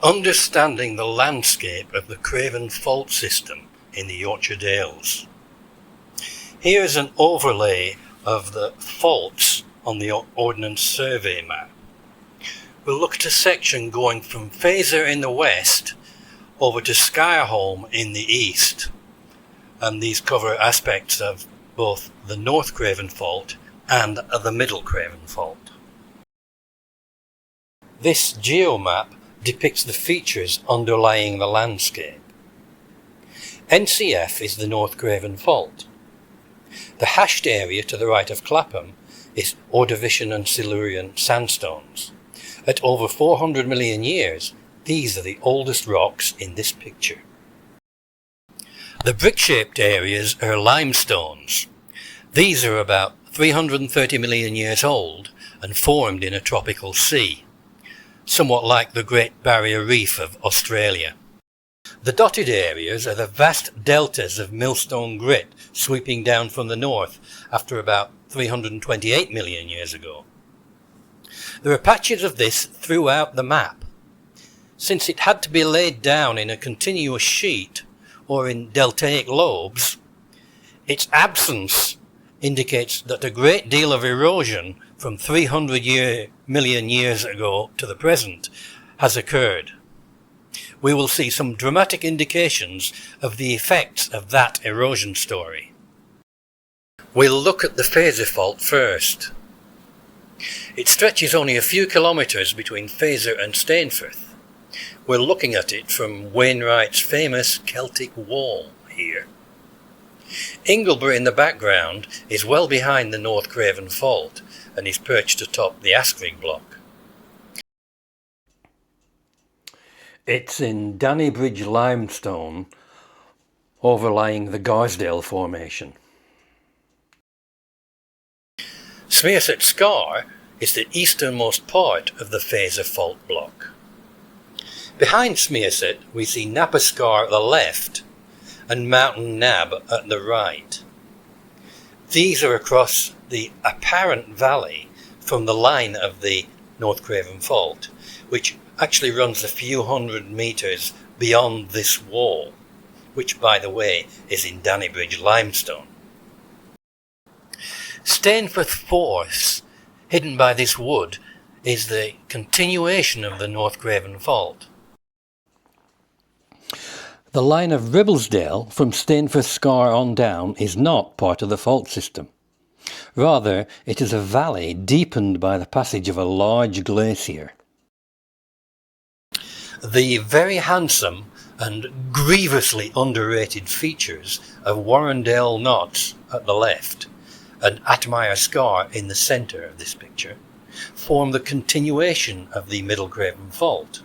understanding the landscape of the Craven Fault system in the Yorkshire Dales. Here is an overlay of the faults on the Ordnance Survey map. We'll look at a section going from Fazer in the west over to Skyholm in the east, and these cover aspects of both the North Craven Fault and the Middle Craven Fault. This geomap depicts the features underlying the landscape. NCF is the North Craven Fault. The hashed area to the right of Clapham is Ordovician and Silurian sandstones. At over 400 million years, these are the oldest rocks in this picture. The brick-shaped areas are limestones. These are about 330 million years old and formed in a tropical sea, somewhat like the Great Barrier Reef of Australia. The dotted areas are the vast deltas of millstone grit sweeping down from the north after about 328 million years ago. There are patches of this throughout the map. Since it had to be laid down in a continuous sheet or in deltaic lobes, its absence indicates that a great deal of erosion from 300 million years ago to the present has occurred. We will see some dramatic indications of the effects of that erosion story. We'll look at the Fazer Fault first. It stretches only a few kilometres between Fazer and Stainforth. We're looking at it from Wainwright's famous Celtic Wall here. Ingleby in the background is well behind the North Craven Fault and is perched atop the Askvig block. It's in Dannybridge limestone overlying the Garsdale Formation. Smearsett Scar is the easternmost part of the Fazer Fault block. Behind Smearsett we see Napa Scar at the left and Mountain Nab at the right. These are across the apparent valley from the line of the North Craven Fault, which actually runs a few hundred metres beyond this wall, which by the way is in Dannybridge limestone. Stainforth Force, hidden by this wood, is the continuation of the North Craven Fault. The line of Ribblesdale from Stainforth Scar on down is not part of the fault system. Rather, it is a valley deepened by the passage of a large glacier. The very handsome and grievously underrated features of Warrendale Knots at the left and Atmire Scar in the centre of this picture form the continuation of the Middle Craven Fault,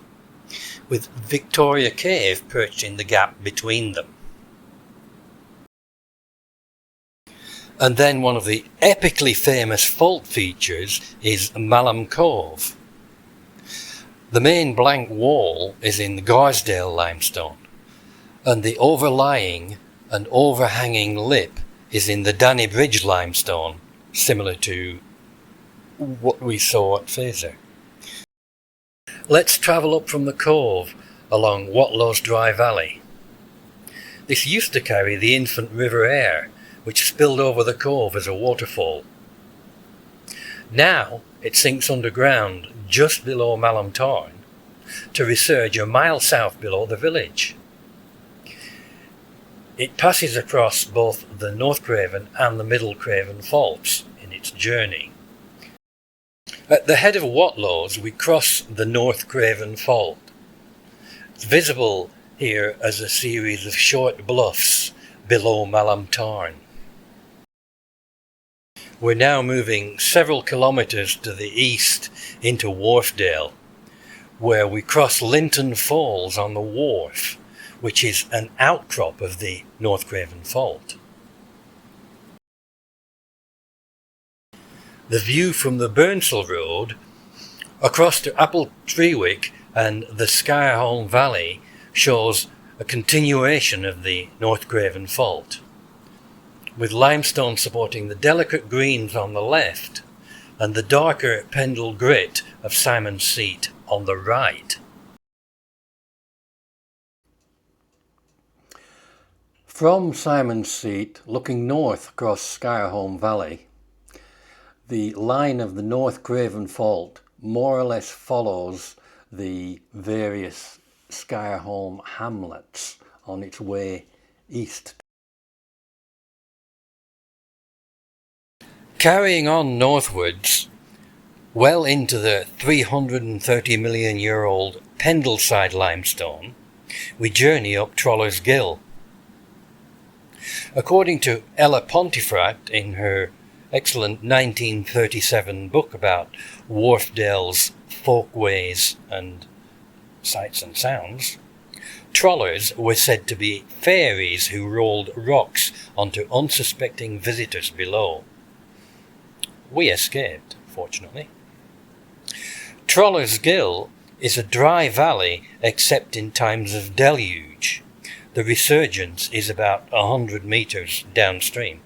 with Victoria Cave perched in the gap between them. And then one of the epically famous fault features is Malham Cove. The main blank wall is in the Garsdale limestone, and the overlying and overhanging lip is in the Dannybridge limestone, similar to what we saw at Fazer. Let's travel up from the cove along Watlow's Dry Valley. This used to carry the infant River Aire, which spilled over the cove as a waterfall. Now it sinks underground just below Malham Tarn to resurge a mile south below the village. It passes across both the North Craven and the Middle Craven Faults in its journey. At the head of Watlow's we cross the North Craven Fault. It's visible here as a series of short bluffs below Malham Tarn. We're now moving several kilometres to the east into Wharfdale, where we cross Linton Falls on the wharf, which is an outcrop of the North Craven Fault. The view from the Burnsall Road across to Appletreewick and the Skyholm Valley shows a continuation of the North Craven Fault, with limestone supporting the delicate greens on the left and the darker Pendle grit of Simon's Seat on the right. From Simon's Seat, looking north across Scarholm Valley, the line of the North Craven Fault more or less follows the various Scarholm hamlets on its way east. Carrying on northwards, well into the 330 million year old Pendleside limestone, we journey up Troller's Gill. According to Ella Pontefract in her excellent 1937 book about Wharfdale's folkways and sights and sounds, trollers were said to be fairies who rolled rocks onto unsuspecting visitors below. We escaped, fortunately. Troller's Gill is a dry valley except in times of deluge. The resurgence is about 100 metres downstream.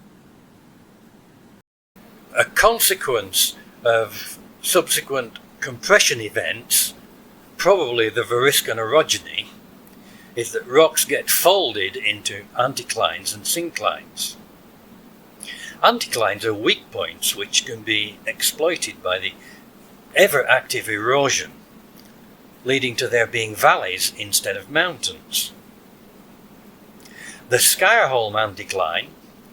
A consequence of subsequent compression events, probably the Variscan orogeny, is that rocks get folded into anticlines and synclines. Anticlines are weak points which can be exploited by the ever-active erosion, leading to there being valleys instead of mountains. The Scarholm anticline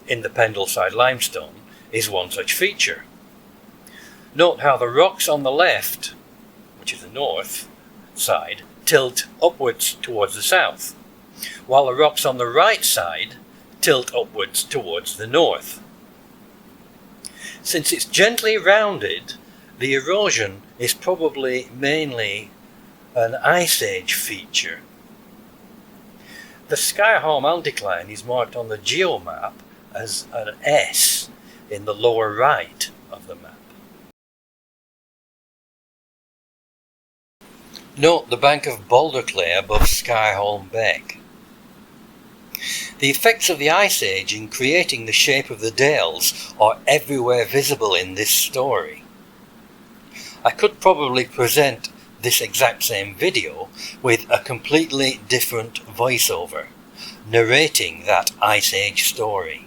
in the Pendleside limestone is one such feature. Note how the rocks on the left, which is the north side, tilt upwards towards the south, while the rocks on the right side tilt upwards towards the north. Since it's gently rounded, the erosion is probably mainly an Ice Age feature. The Scarholm anticline is marked on the geomap as an S in the lower right of the map. Note the bank of boulder clay above Scarholm Beck. The effects of the Ice Age in creating the shape of the Dales are everywhere visible in this story. I could probably present this exact same video with a completely different voiceover, narrating that Ice Age story.